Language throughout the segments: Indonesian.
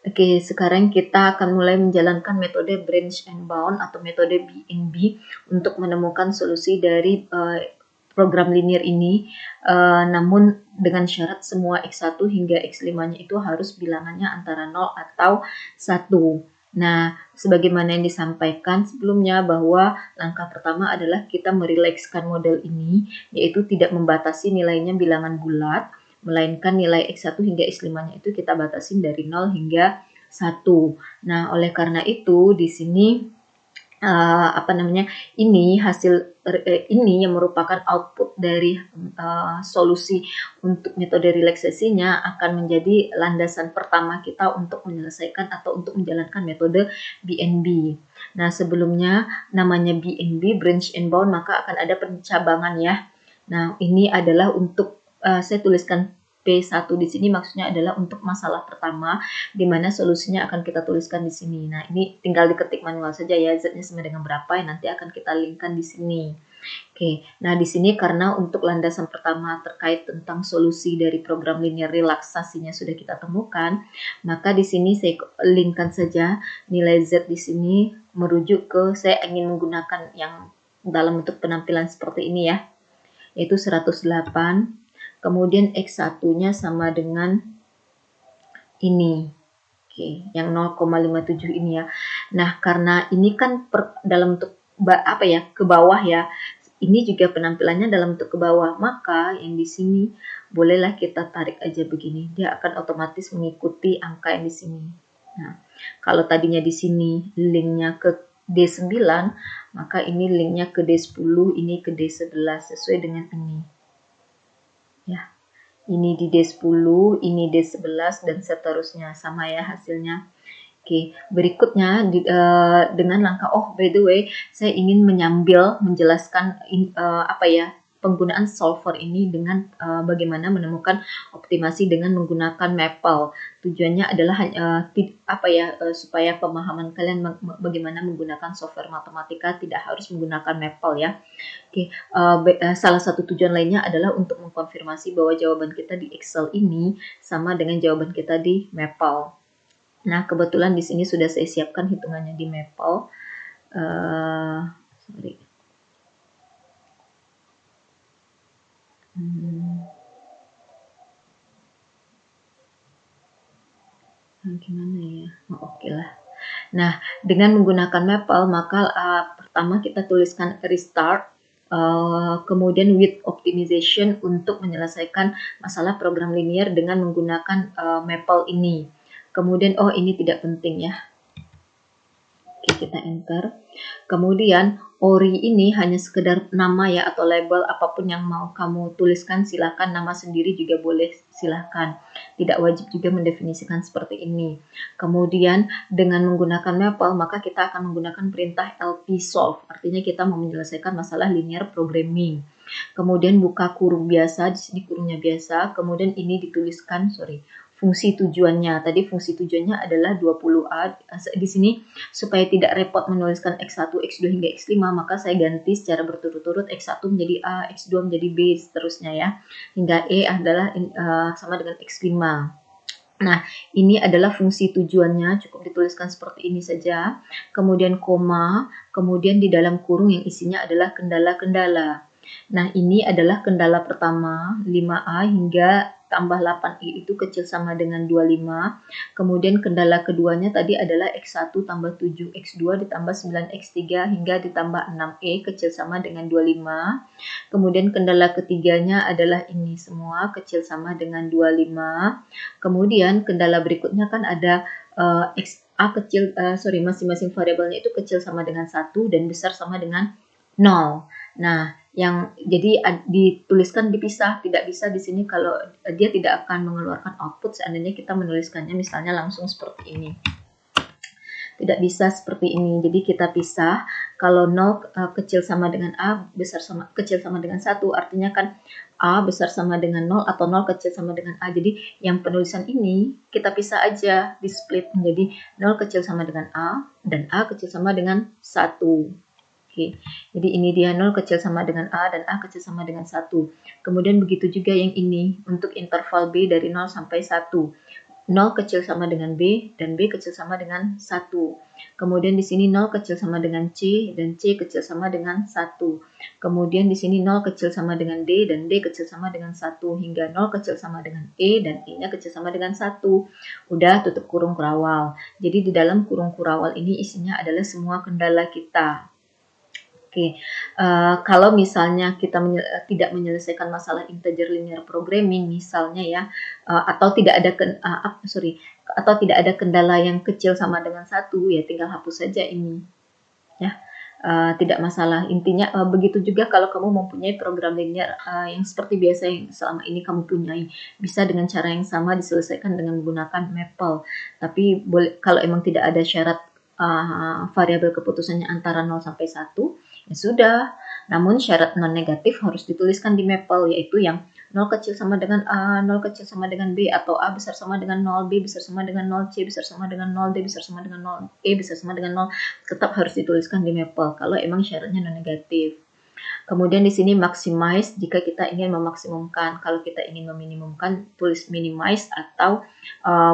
Oke, sekarang kita akan mulai menjalankan metode branch and bound atau metode BNB untuk menemukan solusi dari program linear ini, namun dengan syarat semua X1 hingga X5-nya itu harus bilangannya antara 0 atau 1. Nah, sebagaimana yang disampaikan sebelumnya bahwa langkah pertama adalah kita merilekskan model ini, yaitu tidak membatasi nilainya bilangan bulat, melainkan nilai X1 hingga X5-nya itu kita batasin dari 0 hingga 1. Nah, oleh karena itu di sini ini hasil ini yang merupakan output dari solusi untuk metode relaksasinya akan menjadi landasan pertama kita untuk menyelesaikan atau untuk menjalankan metode BNB. Nah, sebelumnya namanya BNB, branch and bound, maka akan ada pencabangan ya. Nah, ini adalah untuk saya tuliskan P1 di sini maksudnya adalah untuk masalah pertama di mana solusinya akan kita tuliskan di sini. Nah, ini tinggal diketik manual saja ya, Z-nya sama dengan berapa yang nanti akan kita linkkan di sini. Oke, nah di sini karena untuk landasan pertama terkait tentang solusi dari program linear relaksasinya sudah kita temukan, maka di sini saya linkkan saja nilai Z di sini merujuk ke saya ingin menggunakan yang dalam bentuk penampilan seperti ini ya, yaitu 108. Kemudian X1-nya sama dengan ini. Oke, yang 0,57 ini ya. Nah, karena ini kan dalam bentuk ke bawah ya. Ini juga penampilannya dalam bentuk ke bawah, maka yang di sini bolehlah kita tarik aja begini. Dia akan otomatis mengikuti angka yang di sini. Nah, kalau tadinya di sini linknya ke D9, maka ini linknya ke D10, ini ke D11 sesuai dengan ini. Ya. Ini di D10, ini D11 dan seterusnya, sama ya hasilnya. Oke, berikutnya dengan langkah by the way, saya ingin menjelaskan penggunaan solver ini dengan bagaimana menemukan optimasi dengan menggunakan Maple. Tujuannya adalah supaya pemahaman kalian bagaimana menggunakan software matematika tidak harus menggunakan Maple ya. Oke, salah satu tujuan lainnya adalah untuk mengkonfirmasi bahwa jawaban kita di Excel ini sama dengan jawaban kita di Maple. Nah, kebetulan di sini sudah saya siapkan hitungannya di Maple. Gimana ya? Oke lah. Nah, dengan menggunakan Maple, maka pertama kita tuliskan restart, kemudian with optimization untuk menyelesaikan masalah program linear dengan menggunakan Maple ini. Kemudian, ini tidak penting ya. Oke, kita enter. Kemudian, ORI ini hanya sekedar nama ya atau label, apapun yang mau kamu tuliskan silakan, nama sendiri juga boleh silakan. Tidak wajib juga mendefinisikan seperti ini. Kemudian, dengan menggunakan Maple, maka kita akan menggunakan perintah LP solve. Artinya kita mau menyelesaikan masalah linear programming. Kemudian buka kurung biasa, di sini kurungnya biasa. Kemudian ini dituliskan, fungsi tujuannya. Tadi fungsi tujuannya adalah 20A. Di sini supaya tidak repot menuliskan X1, X2 hingga X5, maka saya ganti secara berturut-turut X1 menjadi A, X2 menjadi B, seterusnya ya. Hingga E adalah sama dengan X5. Nah, ini adalah fungsi tujuannya, cukup dituliskan seperti ini saja. Kemudian koma, kemudian di dalam kurung yang isinya adalah kendala-kendala. Nah, ini adalah kendala pertama, 5A hingga tambah 8I itu kecil sama dengan 25. Kemudian kendala keduanya tadi adalah X1 tambah 7X2 ditambah 9X3 hingga ditambah 6E kecil sama dengan 25. Kemudian kendala ketiganya adalah ini semua kecil sama dengan 25. Kemudian kendala berikutnya kan ada masing-masing variabelnya itu kecil sama dengan 1 dan besar sama dengan 0. Nah, jadi dituliskan dipisah, tidak bisa di sini kalau dia tidak akan mengeluarkan output seandainya kita menuliskannya misalnya langsung seperti ini. Tidak bisa seperti ini. Jadi kita pisah. Kalau 0 kecil sama dengan A, kecil sama dengan 1, artinya kan A besar sama dengan 0 atau 0 kecil sama dengan A. Jadi yang penulisan ini kita pisah aja, di split menjadi 0 kecil sama dengan A dan A kecil sama dengan 1. Oke, jadi ini dia 0 kecil sama dengan A dan A kecil sama dengan 1. Kemudian begitu juga yang ini untuk interval B dari 0 sampai 1. 0 kecil sama dengan B dan B kecil sama dengan 1. Kemudian di sini 0 kecil sama dengan C dan C kecil sama dengan 1. Kemudian di sini 0 kecil sama dengan D dan D kecil sama dengan 1 hingga 0 kecil sama dengan E dan E-nya kecil sama dengan 1. Udah tutup kurung kurawal. Jadi di dalam kurung kurawal ini isinya adalah semua kendala kita. Oke, kalau misalnya kita tidak menyelesaikan masalah integer linear programming misalnya ya, atau tidak ada atau tidak ada kendala yang kecil sama dengan 1 ya tinggal hapus saja ini ya. Tidak masalah. Intinya begitu juga kalau kamu mempunyai program linear yang seperti biasa yang selama ini kamu punyai, bisa dengan cara yang sama diselesaikan dengan menggunakan Maple. Tapi kalau emang tidak ada syarat variabel keputusannya antara 0 sampai 1, ya sudah. Namun syarat non negatif harus dituliskan di Maple, yaitu yang 0 kecil sama dengan A, 0 kecil sama dengan B, atau A besar sama dengan 0, B besar sama dengan 0, C besar sama dengan 0, D besar sama dengan 0, E besar sama dengan 0, tetap harus dituliskan di Maple kalau emang syaratnya non negatif. Kemudian di sini maximize jika kita ingin memaksimumkan. Kalau kita ingin meminimumkan, tulis minimize atau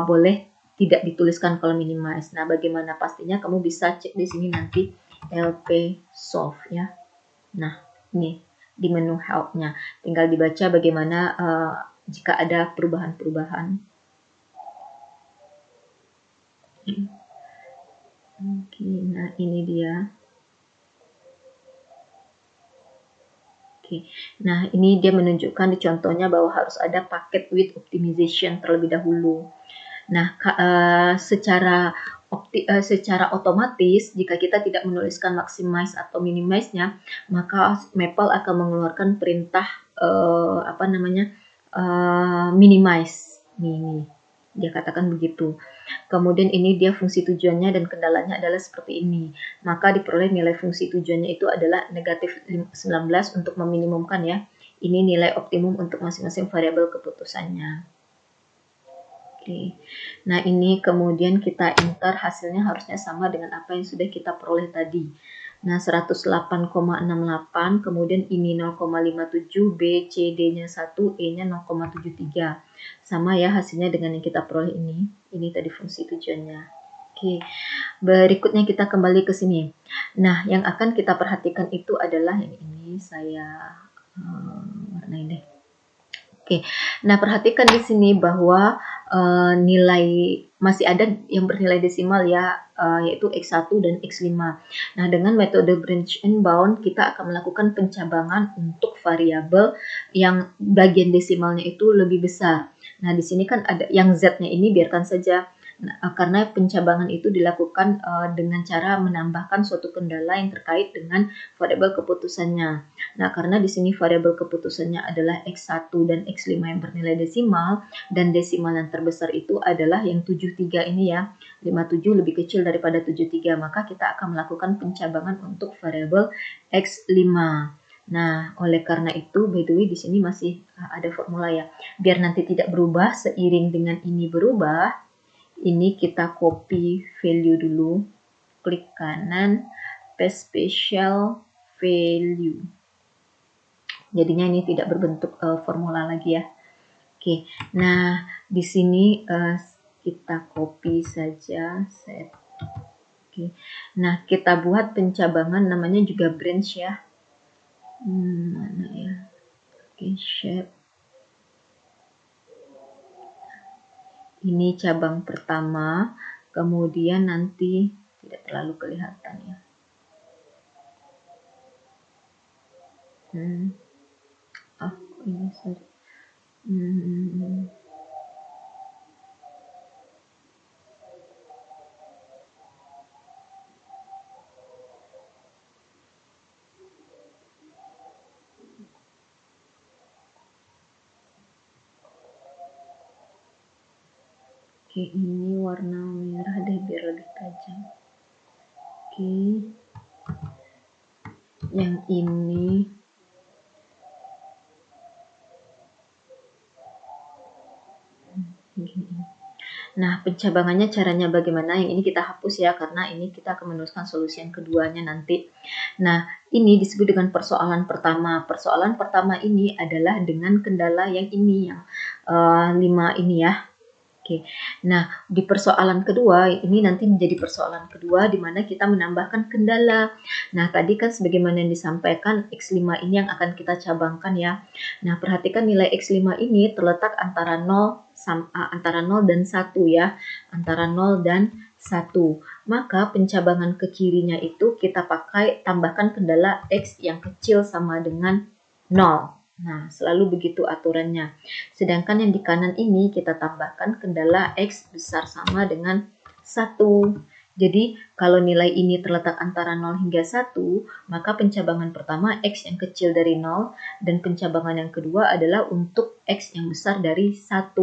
boleh tidak dituliskan kalau minimize. Nah, bagaimana pastinya kamu bisa cek di sini nanti LP solve ya. Nah, ini di menu help-nya. Tinggal dibaca bagaimana jika ada perubahan-perubahan. Oke, nah ini dia. Oke, nah ini dia menunjukkan di contohnya bahwa harus ada paket with optimization terlebih dahulu. Nah, secara otomatis jika kita tidak menuliskan maximize atau minimize-nya, maka Maple akan mengeluarkan perintah minimize. Nih, dia katakan begitu. Kemudian ini dia fungsi tujuannya dan kendalanya adalah seperti ini. Maka diperoleh nilai fungsi tujuannya itu adalah negatif 19 untuk meminimumkan ya. Ini nilai optimum untuk masing-masing variabel keputusannya. Oke. Nah, ini kemudian kita enter hasilnya harusnya sama dengan apa yang sudah kita peroleh tadi. Nah, 108,68, kemudian ini 0,57, B, C, D-nya 1, E-nya 0,73. Sama ya hasilnya dengan yang kita peroleh ini. Ini tadi fungsi tujuannya. Oke, berikutnya kita kembali ke sini. Nah, yang akan kita perhatikan itu adalah yang ini saya warnain deh. Oke, nah perhatikan di sini bahwa nilai masih ada yang bernilai desimal ya, yaitu X1 dan X5. Nah, dengan metode branch and bound kita akan melakukan pencabangan untuk variabel yang bagian desimalnya itu lebih besar. Nah, di sini kan ada yang Z-nya ini biarkan saja. Nah, karena pencabangan itu dilakukan dengan cara menambahkan suatu kendala yang terkait dengan variabel keputusannya. Nah, karena di sini variabel keputusannya adalah X1 dan X5 yang bernilai desimal, dan desimal yang terbesar itu adalah yang 73 ini ya, 57 lebih kecil daripada 73, maka kita akan melakukan pencabangan untuk variabel X5. Nah, oleh karena itu, by the way, di sini masih ada formula ya. Biar nanti tidak berubah seiring dengan ini berubah, ini kita copy value dulu, klik kanan, paste special value. Jadinya ini tidak berbentuk formula lagi ya. Oke, nah di sini kita copy saja set. Oke, nah kita buat pencabangan namanya juga branch ya. Mana ya? Oke, shape. Ini cabang pertama, kemudian nanti tidak terlalu kelihatan ya. Ini sorry. Oke, ini warna merah deh biar lebih tajam. Oke, yang ini nah, pencabangannya caranya bagaimana? Yang ini kita hapus ya, karena ini kita akan menuliskan solusi yang keduanya nanti. Nah, ini disebut dengan persoalan pertama. Persoalan pertama ini adalah dengan kendala yang ini, yang 5 ini ya. Oke, nah di persoalan kedua, ini nanti menjadi persoalan kedua di mana kita menambahkan kendala. Nah tadi kan sebagaimana yang disampaikan X5 ini yang akan kita cabangkan ya. Nah perhatikan nilai X5 ini terletak antara 0 dan 1 ya, antara 0 dan 1. Maka pencabangan ke kirinya itu kita pakai tambahkan kendala X yang kecil sama dengan 0. Nah, selalu begitu aturannya. Sedangkan yang di kanan ini kita tambahkan kendala X besar sama dengan 1. Jadi, kalau nilai ini terletak antara 0 hingga 1, maka pencabangan pertama X yang kecil dari 0, dan pencabangan yang kedua adalah untuk X yang besar dari 1.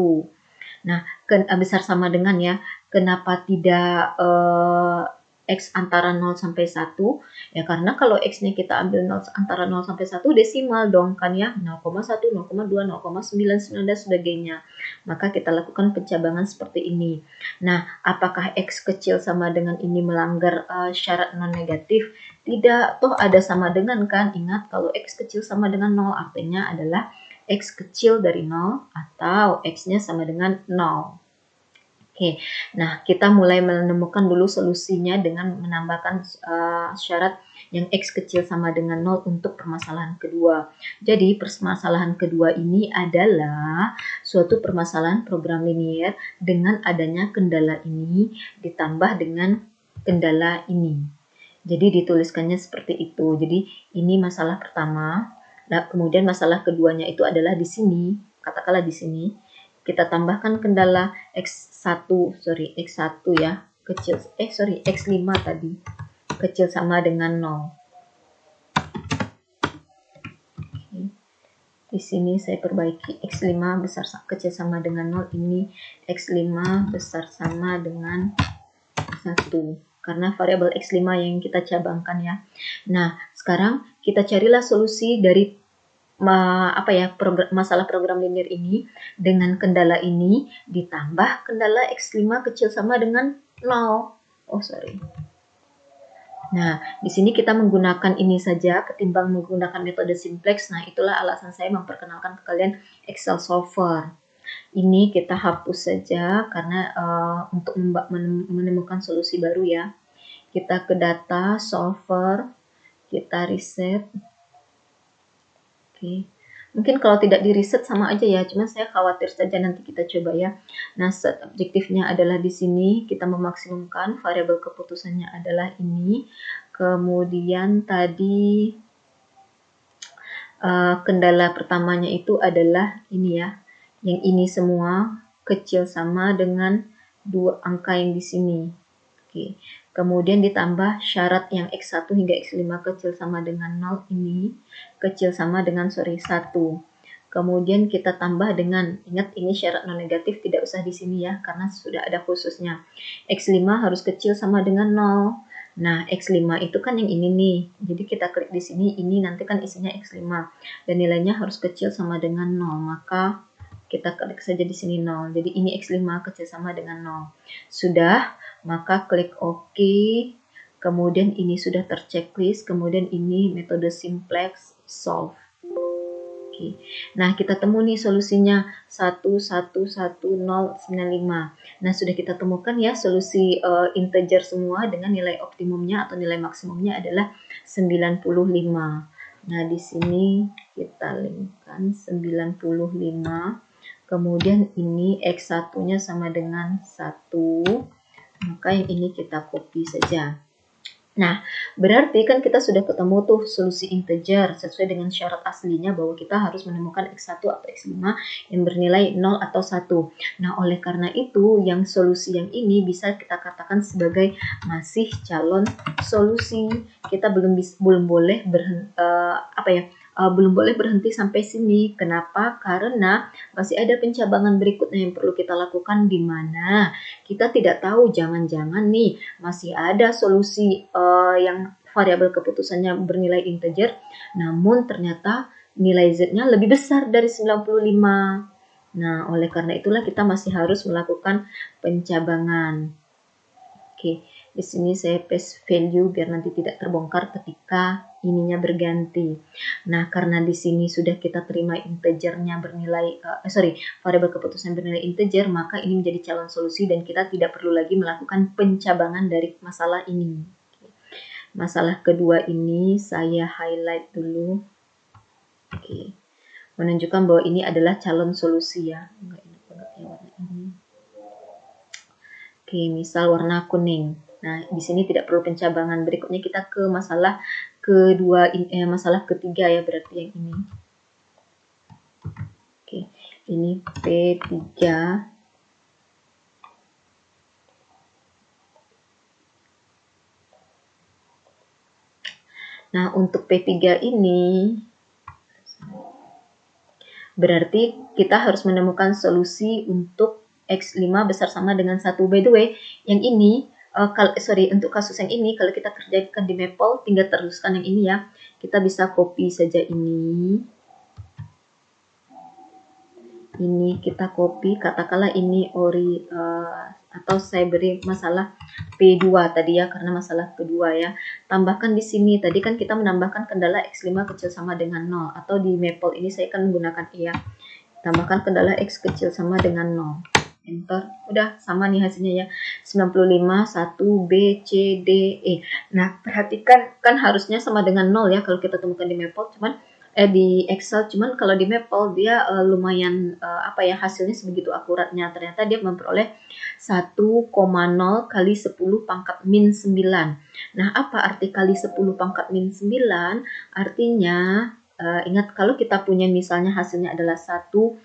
Nah, besar sama dengan ya, kenapa tidak X antara 0 sampai 1? Ya karena kalau X-nya kita ambil 0, antara 0 sampai 1 desimal dong kan ya, 0,1, 0,2, 0,99 dan sebagainya. Maka kita lakukan pencabangan seperti ini. Nah, apakah X kecil sama dengan ini melanggar syarat non negatif? Tidak, toh ada sama dengan kan? Ingat kalau X kecil sama dengan 0 artinya adalah X kecil dari 0 atau X-nya sama dengan 0. Oke, nah kita mulai menemukan dulu solusinya dengan menambahkan syarat yang X kecil sama dengan 0 untuk permasalahan kedua. Jadi permasalahan kedua ini adalah suatu permasalahan program linear dengan adanya kendala ini ditambah dengan kendala ini. Jadi dituliskannya seperti itu. Jadi ini masalah pertama. Nah, kemudian masalah keduanya itu adalah di sini, katakanlah di sini. Kita tambahkan kendala X1 ya, X5 tadi, kecil sama dengan 0. Oke. Di sini saya perbaiki X5 kecil sama dengan 0, ini X5 besar sama dengan 1. Karena variabel X5 yang kita cabangkan ya. Nah, sekarang kita carilah solusi dari masalah program linear ini dengan kendala ini ditambah kendala X5 kecil sama dengan 0. Nah, di sini kita menggunakan ini saja ketimbang menggunakan metode simplex. Nah, itulah alasan saya memperkenalkan ke kalian Excel solver. Ini kita hapus saja karena untuk menemukan solusi baru ya. Kita ke data solver, kita reset. Oke. Mungkin kalau tidak di reset sama aja ya, cuman saya khawatir saja nanti kita coba ya. Nah, objektifnya adalah di sini kita memaksimumkan variabel keputusannya adalah ini. Kemudian tadi kendala pertamanya itu adalah ini ya. Yang ini semua kecil sama dengan dua angka yang di sini. Oke. Kemudian ditambah syarat yang X1 hingga X5 kecil sama dengan 0 ini kecil sama dengan 1. Kemudian kita tambah dengan, ingat ini syarat non negatif tidak usah di sini ya karena sudah ada khususnya. X5 harus kecil sama dengan 0. Nah, X5 itu kan yang ini nih. Jadi kita klik di sini, ini nanti kan isinya X5 dan nilainya harus kecil sama dengan 0. Maka kita klik saja di sini 0. Jadi ini X5 kecil sama dengan 0. Sudah, maka klik OK. Kemudian ini sudah terchecklist. Kemudian ini metode simplex solve. Oke. Nah, kita temu nih solusinya 1,1,1,0,95. Nah, sudah kita temukan ya solusi integer semua dengan nilai optimumnya atau nilai maksimumnya adalah 95. Nah, di sini kita linkkan 95. Kemudian ini X1-nya sama dengan 1. Maka yang ini kita copy saja. Nah, berarti kan kita sudah ketemu tuh solusi integer sesuai dengan syarat aslinya bahwa kita harus menemukan X1 atau X5 yang bernilai 0 atau 1. Nah, oleh karena itu yang solusi yang ini bisa kita katakan sebagai masih calon solusi. Kita belum boleh belum boleh berhenti sampai sini. Kenapa? Karena masih ada pencabangan berikutnya yang perlu kita lakukan di mana kita tidak tahu jangan-jangan nih masih ada solusi yang variabel keputusannya bernilai integer, namun ternyata nilai Z-nya lebih besar dari 95. Nah, oleh karena itulah kita masih harus melakukan pencabangan. Oke. Di sini saya paste value biar nanti tidak terbongkar ketika ininya berganti. Nah, karena di sini sudah kita terima integernya bernilai, variabel keputusan bernilai integer, maka ini menjadi calon solusi dan kita tidak perlu lagi melakukan pencabangan dari masalah ini. Masalah kedua ini saya highlight dulu. Oke. Menunjukkan bahwa ini adalah calon solusi ya. Enggak enak banget ya warna ini. Oke, misal warna kuning. Nah, di sini tidak perlu pencabangan. Berikutnya kita ke masalah kedua, masalah ketiga ya, berarti yang ini. Oke, ini P3. Nah, untuk P3 ini berarti kita harus menemukan solusi untuk X5 besar sama dengan 1. By the way, yang ini, untuk kasus yang ini, kalau kita kerjakan di Maple, tinggal teruskan yang ini ya. Kita bisa copy saja ini. Ini kita copy, katakanlah ini atau saya beri masalah P2 tadi ya, karena masalah kedua ya. Tambahkan di sini, tadi kan kita menambahkan kendala X5 kecil sama dengan 0, atau di Maple ini saya akan menggunakan ya. Tambahkan kendala X kecil sama dengan 0. Enter. Udah sama nih hasilnya ya. 95, 1, B, C, D, E. Nah, perhatikan kan harusnya sama dengan 0 ya kalau kita temukan di Maple, cuman di Excel, cuman kalau di Maple dia lumayan hasilnya sebegitu akuratnya. Ternyata dia memperoleh 1,0 kali 10 pangkat min 9. Nah, apa arti kali 10 pangkat min 9? Artinya ingat kalau kita punya misalnya hasilnya adalah 1,0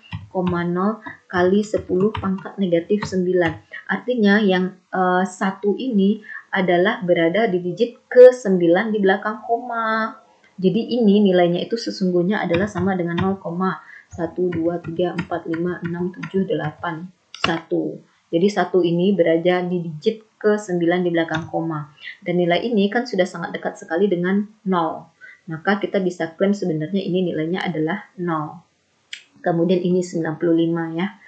kali 10 pangkat negatif 9. Artinya yang 1 ini adalah berada di digit ke-9 di belakang koma. Jadi ini nilainya itu sesungguhnya adalah sama dengan 0,1, 2, 3, 4, 5, 6, 7, 8, 1. Jadi 1 ini berada di digit ke-9 di belakang koma. Dan nilai ini kan sudah sangat dekat sekali dengan 0. Maka kita bisa klaim sebenarnya ini nilainya adalah 0. Kemudian ini 95 ya.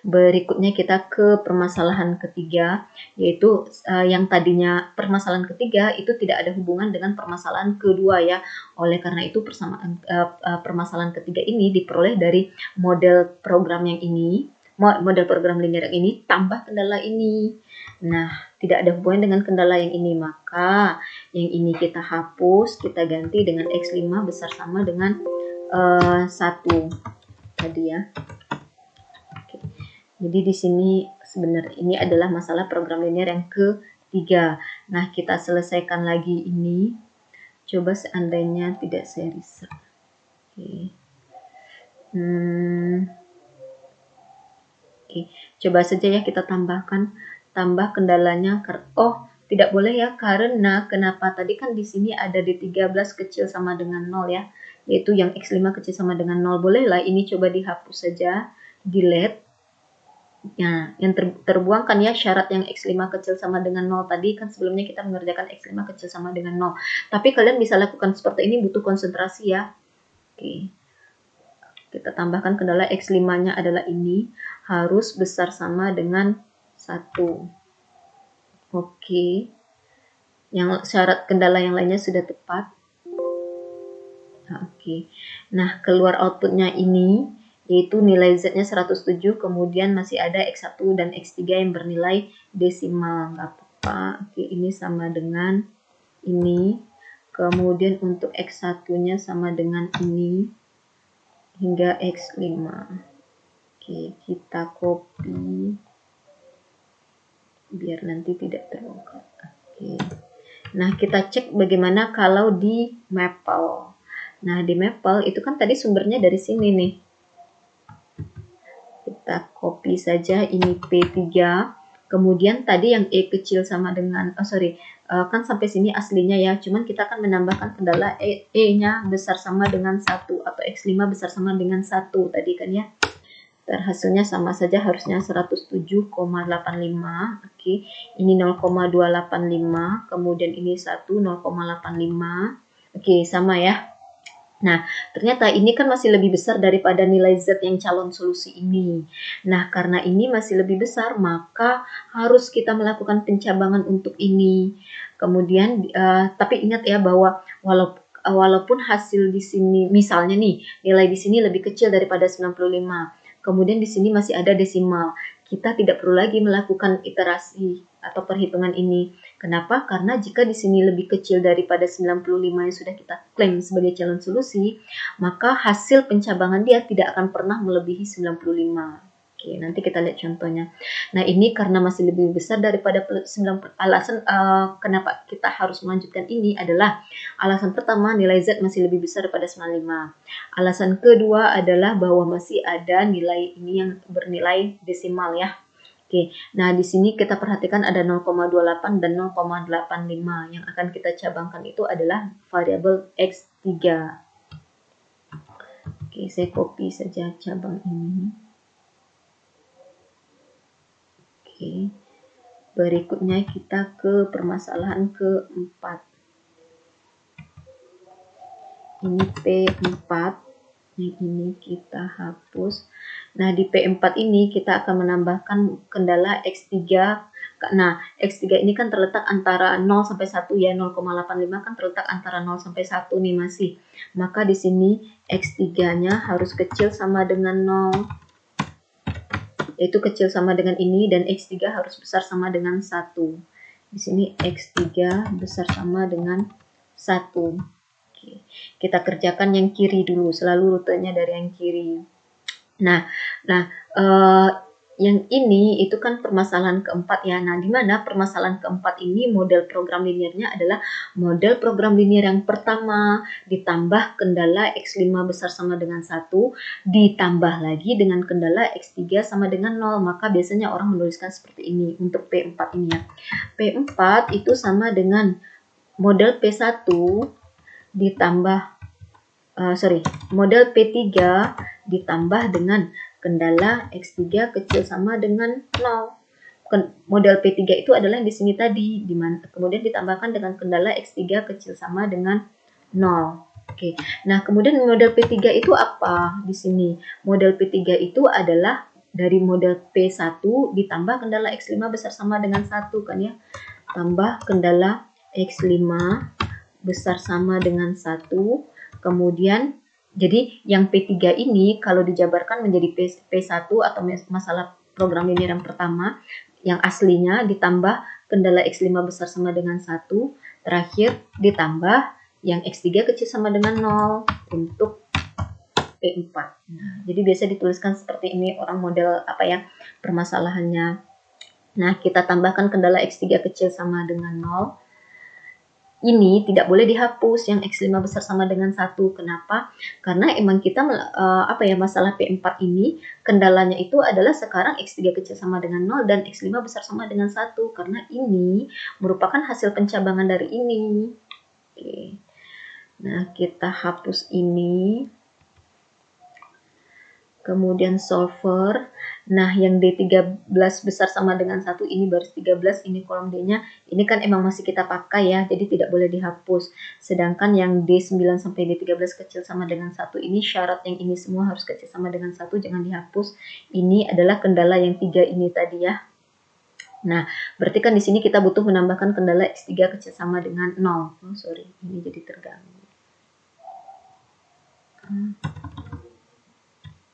Berikutnya kita ke permasalahan ketiga, yaitu yang tadinya permasalahan ketiga itu tidak ada hubungan dengan permasalahan kedua ya. Oleh karena itu permasalahan ketiga ini diperoleh dari model program yang ini, model program linear yang ini tambah kendala ini. Nah, tidak ada hubungan dengan kendala yang ini, maka yang ini kita hapus, kita ganti dengan X5 besar sama dengan 1 tadi ya. Jadi di sini sebenarnya ini adalah masalah program linear yang ketiga. Nah, kita selesaikan lagi ini. Coba seandainya tidak saya riset. Oke. Oke. Coba saja ya kita tambahkan. Tambah kendalanya. Oh, tidak boleh ya, karena kenapa? Tadi kan di sini ada di 13 kecil sama dengan 0 ya. Yaitu yang X5 kecil sama dengan 0. Bolehlah ini coba dihapus saja. Delete. Nah, yang terbuang kan ya syarat yang X5 kecil sama dengan 0 tadi kan sebelumnya kita mengerjakan X5 kecil sama dengan 0. Tapi kalian bisa lakukan seperti ini, butuh konsentrasi ya. Oke. Kita tambahkan kendala X5-nya adalah ini, harus besar sama dengan 1. Oke. Yang syarat kendala yang lainnya sudah tepat. Oke. Nah, keluar outputnya ini yaitu nilai Z-nya 107, kemudian masih ada X1 dan X3 yang bernilai desimal. Nggak apa-apa. Oke, ini sama dengan ini. Kemudian untuk X1-nya sama dengan ini. Hingga X5. Oke, kita copy. Biar nanti tidak terbongkar. Oke. Nah, kita cek bagaimana kalau di Maple. Nah, di Maple itu kan tadi sumbernya dari sini nih. Kita copy saja ini P3, kemudian tadi yang E kecil sama dengan, kan sampai sini aslinya ya, cuman kita akan menambahkan kendala E-nya besar sama dengan 1, atau X5 besar sama dengan 1 tadi kan ya. Hasilnya sama saja, harusnya 107,85, oke, ini 0,285, kemudian ini 1, 0,85, oke, sama ya. Nah, ternyata ini kan masih lebih besar daripada nilai Z yang calon solusi ini. Nah, karena ini masih lebih besar, maka harus kita melakukan pencabangan untuk ini. Kemudian, tapi ingat ya bahwa walaupun hasil di sini, misalnya nih, nilai di sini lebih kecil daripada 95, kemudian di sini masih ada desimal. Kita tidak perlu lagi melakukan iterasi atau perhitungan ini. Kenapa? Karena jika di sini lebih kecil daripada 95 yang sudah kita klaim sebagai calon solusi, maka hasil pencabangan dia tidak akan pernah melebihi 95. Oke, nanti kita lihat contohnya. Nah, ini karena masih lebih besar daripada 90, alasan kenapa kita harus melanjutkan ini adalah alasan pertama, nilai Z masih lebih besar daripada 95. Alasan kedua adalah bahwa masih ada nilai ini yang bernilai desimal ya. Oke, nah di sini kita perhatikan ada 0,28 dan 0,85. Yang akan kita cabangkan itu adalah variabel X3. Oke, saya copy saja cabang ini. Oke, berikutnya kita ke permasalahan keempat. Ini P4, yang ini kita hapus. Nah, di P4 ini kita akan menambahkan kendala X3. Nah, X3 ini kan terletak antara 0 sampai 1 ya, 0,85 kan terletak antara 0 sampai 1 nih masih. Maka di sini X3-nya harus kecil sama dengan 0. Yaitu kecil sama dengan ini, dan X3 harus besar sama dengan 1. Di sini X3 besar sama dengan 1. Kita kerjakan yang kiri dulu, selalu rutenya dari yang kiri. Nah, yang ini itu kan permasalahan keempat ya. Nah, di mana permasalahan keempat ini model program liniernya adalah model program linier yang pertama ditambah kendala X5 besar sama dengan 1, ditambah lagi dengan kendala X3 sama dengan 0. Maka biasanya orang menuliskan seperti ini untuk P4 ini ya. P4 itu sama dengan model P1 ditambah model P3 ditambah dengan kendala X3 kecil sama dengan 0. Model P3 itu adalah yang di sini tadi, kemudian ditambahkan dengan kendala X3 kecil sama dengan 0. Oke. Nah, kemudian model P3 itu apa di sini? Model P3 itu adalah dari model P1 ditambah kendala X5 besar sama dengan 1 kan ya. Tambah kendala X5 besar sama dengan 1, kemudian jadi yang P3 ini kalau dijabarkan menjadi P1 atau masalah program linier yang pertama, yang aslinya ditambah kendala X5 besar sama dengan 1, terakhir ditambah yang X3 kecil sama dengan 0 untuk P4. Nah, jadi biasa dituliskan seperti ini orang model permasalahannya. Nah, kita tambahkan kendala X3 kecil sama dengan 0. Ini tidak boleh dihapus yang X5 besar sama dengan 1. Kenapa? Karena emang kita masalah P4 ini kendalanya itu adalah sekarang X3 kecil sama dengan 0 dan X5 besar sama dengan 1 karena ini merupakan hasil pencabangan dari ini. Oke. Nah, kita hapus ini. Kemudian solver. Nah, yang D13 besar sama dengan 1 ini baris 13, ini kolom D-nya. Ini kan emang masih kita pakai ya, jadi tidak boleh dihapus. Sedangkan yang D9 sampai D13 kecil sama dengan 1 ini syarat yang ini semua harus kecil sama dengan 1, jangan dihapus. Ini adalah kendala yang 3 ini tadi ya. Nah, berarti kan di sini kita butuh menambahkan kendala X3 kecil sama dengan 0. Oh, sorry, ini jadi terganggu.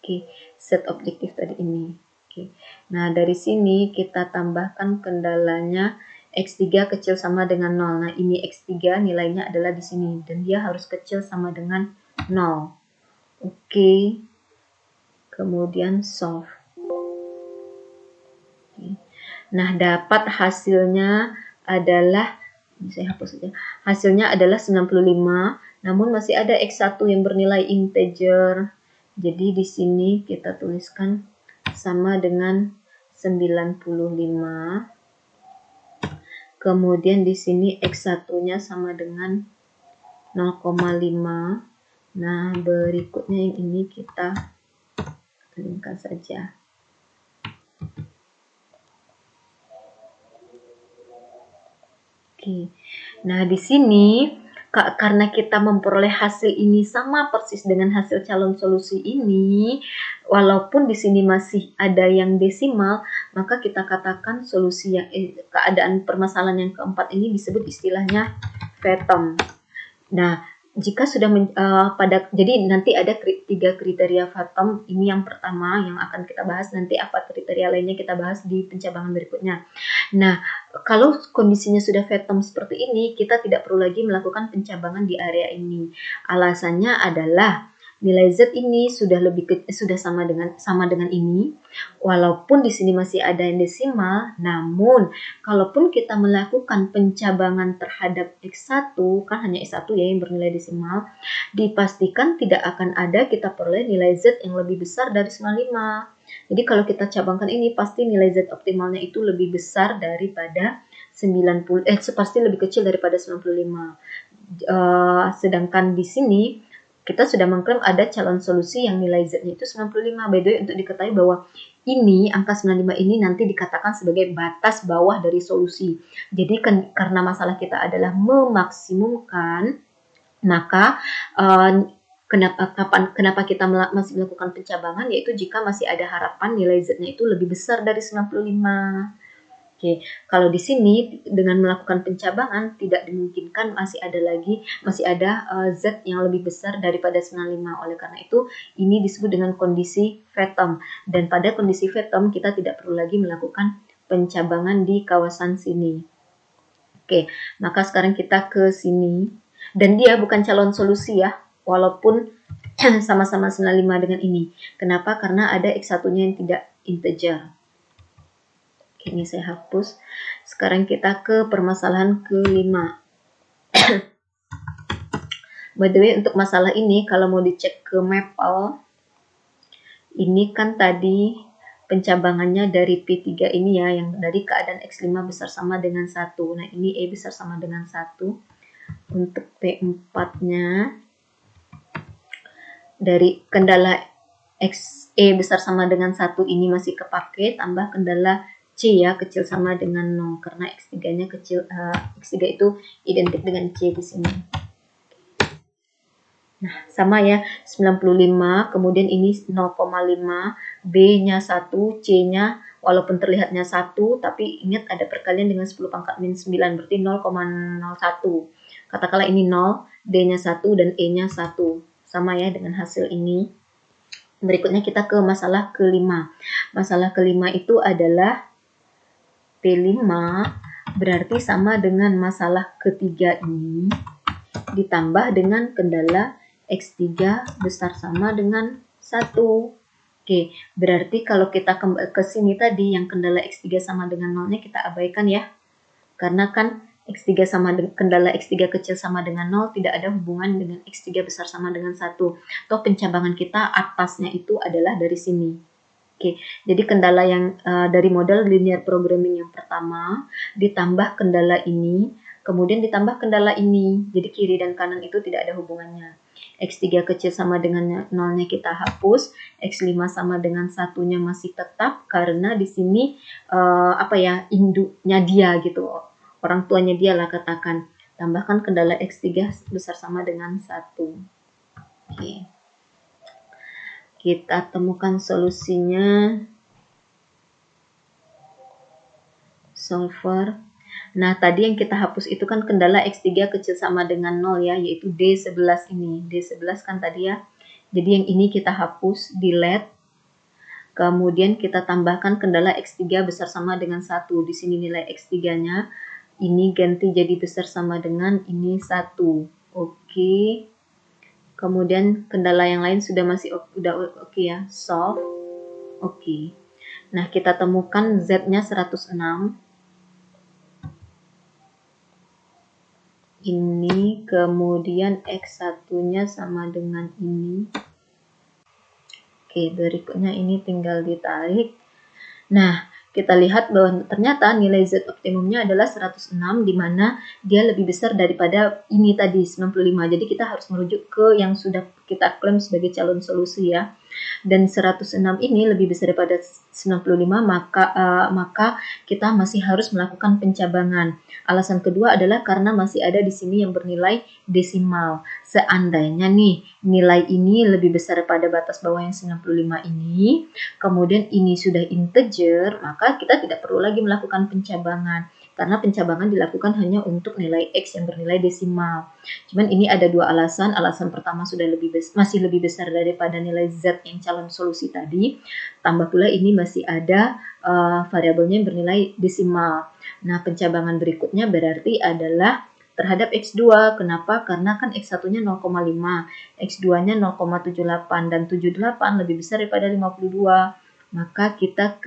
Oke, set objektif tadi ini. Oke. Nah, dari sini kita tambahkan kendalanya X3 kecil sama dengan 0. Nah, ini X3 nilainya adalah di sini dan dia harus kecil sama dengan 0. Oke. Kemudian solve. Oke. Nah, dapat hasilnya adalah, saya hapus saja. Hasilnya adalah 95, namun masih ada X1 yang bernilai integer. Jadi di sini kita tuliskan sama dengan 95. Kemudian di sini X1-nya sama dengan 0,5. Nah, berikutnya yang ini kita keringkan saja. Oke. Nah, di sini karena kita memperoleh hasil ini sama persis dengan hasil calon solusi ini, walaupun di sini masih ada yang desimal, maka kita katakan solusi yang keadaan permasalahan yang keempat ini disebut istilahnya Fathom. Nah, jika sudah jadi nanti ada 3 kriteria Fathom. Ini yang pertama yang akan kita bahas, nanti apa kriteria lainnya kita bahas di pencabangan berikutnya. Nah, kalau kondisinya sudah Fathom seperti ini, kita tidak perlu lagi melakukan pencabangan di area ini. Alasannya adalah nilai Z ini sudah sama dengan ini, walaupun di sini masih ada yang desimal. Namun kalaupun kita melakukan pencabangan terhadap X1, kan hanya X1 ya yang bernilai desimal, dipastikan tidak akan ada kita peroleh nilai Z yang lebih besar dari 95. Jadi kalau kita cabangkan ini, pasti nilai Z optimalnya itu lebih besar daripada 90, pasti lebih kecil daripada 95. Sedangkan di sini kita sudah mengklaim ada calon solusi yang nilai Z-nya itu 95. By the way, untuk diketahui bahwa ini, angka 95 ini nanti dikatakan sebagai batas bawah dari solusi. Jadi karena masalah kita adalah memaksimumkan, maka kenapa kita masih melakukan pencabangan, yaitu jika masih ada harapan nilai Z-nya itu lebih besar dari 95. Oke, kalau di sini dengan melakukan pencabangan tidak dimungkinkan masih ada Z yang lebih besar daripada 95. Oleh karena itu, ini disebut dengan kondisi Fathom. Dan pada kondisi Fathom kita tidak perlu lagi melakukan pencabangan di kawasan sini. Oke, maka sekarang kita ke sini. Dan dia bukan calon solusi ya, walaupun sama-sama 95 dengan ini. Kenapa? Karena ada X1-nya yang tidak integer. Ini saya hapus. Sekarang kita ke permasalahan kelima. By the way, untuk masalah ini, kalau mau dicek ke Maple, ini kan tadi pencabangannya dari P3 ini ya, yang dari keadaan X5 besar sama dengan 1. Nah, ini E besar sama dengan 1. Untuk P4-nya, dari kendala X E besar sama dengan 1 ini masih kepake, tambah kendala C ya, kecil sama dengan 0, karena X3-nya kecil, X3 itu identik dengan C di sini. Nah, sama ya, 95, kemudian ini 0,5, B-nya 1, C-nya walaupun terlihatnya 1, tapi ingat ada perkalian dengan 10 pangkat min 9, berarti 0,01. Katakanlah ini 0, D-nya 1, dan E-nya 1. Sama ya dengan hasil ini. Berikutnya kita ke masalah kelima. Masalah kelima itu adalah P5 berarti sama dengan masalah ketiga ini ditambah dengan kendala X3 besar sama dengan 1. Oke, berarti kalau kita ke sini tadi yang kendala X3 sama dengan 0-nya kita abaikan ya. Karena kan X3 kendala X3 kecil sama dengan 0 tidak ada hubungan dengan X3 besar sama dengan 1. Toh pencabangan kita atasnya itu adalah dari sini. Oke, jadi kendala yang dari model linear programming yang pertama ditambah kendala ini, kemudian ditambah kendala ini. Jadi kiri dan kanan itu tidak ada hubungannya. X3 kecil sama dengan 0-nya kita hapus, X5 sama dengan 1-nya masih tetap karena di sini induknya dia gitu. Orang tuanya dia lah katakan. Tambahkan kendala X3 besar sama dengan 1. Oke. Kita temukan solusinya. Solver. Nah, tadi yang kita hapus itu kan kendala X3 kecil sama dengan 0 ya, yaitu D11 ini. D11 kan tadi ya. Jadi yang ini kita hapus, delete. Kemudian kita tambahkan kendala X3 besar sama dengan 1. Di sini nilai X3-nya. Ini ganti jadi besar sama dengan ini 1. Oke. Kemudian kendala yang lain sudah udah oke ya, solve. Oke. Nah, kita temukan Z-nya 106. Ini, kemudian X1-nya sama dengan ini. Oke, berikutnya ini tinggal ditarik. Nah, kita lihat bahwa ternyata nilai Z optimumnya adalah 106, di mana dia lebih besar daripada ini tadi, 95. Jadi kita harus merujuk ke yang sudah kita klaim sebagai calon solusi ya. dan 106 ini lebih besar daripada 95, maka kita masih harus melakukan pencabangan. Alasan kedua adalah karena masih ada di sini yang bernilai desimal. Seandainya nih nilai ini lebih besar daripada batas bawah yang 95 ini, kemudian ini sudah integer, maka kita tidak perlu lagi melakukan pencabangan. Karena pencabangan dilakukan hanya untuk nilai X yang bernilai desimal. Cuman ini ada dua alasan. Alasan pertama masih lebih besar daripada nilai Z yang calon solusi tadi. Tambah pula ini masih ada variabelnya yang bernilai desimal. Nah, pencabangan berikutnya berarti adalah terhadap X2. Kenapa? Karena kan X1-nya 0,5, X2-nya 0,78, dan 78 lebih besar daripada 52. Maka kita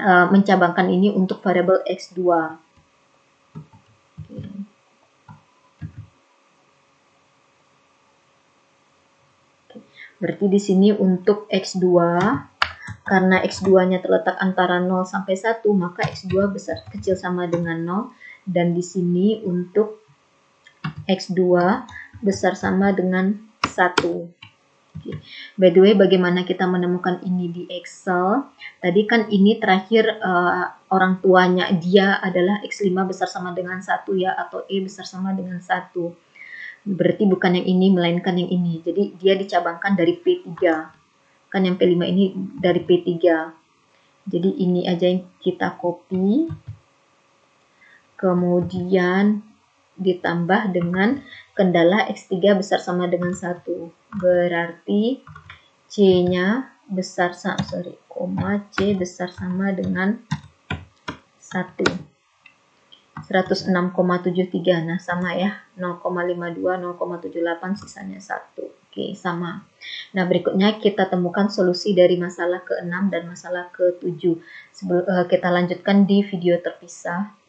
mencabangkan ini untuk variabel X2. Berarti di sini untuk X2, karena X2-nya terletak antara 0 sampai 1, maka X2 besar kecil sama dengan 0. Dan di sini untuk X2 besar sama dengan 1. By the way, bagaimana kita menemukan ini di Excel? Tadi kan ini terakhir orang tuanya dia adalah X5 besar sama dengan 1 ya, atau E besar sama dengan 1. Berarti bukan yang ini, melainkan yang ini. Jadi dia dicabangkan dari P3. Kan yang P5 ini dari P3. Jadi ini aja yang kita copy. Kemudian ditambah dengan kendala X3 besar sama dengan 1. Berarti C-nya besar C besar sama dengan 1. 106,73. Nah, sama ya. 0,52, 0,78, sisanya 1. Oke, sama. Nah, berikutnya kita temukan solusi dari masalah ke-6 dan masalah ke-7. Kita lanjutkan di video terpisah.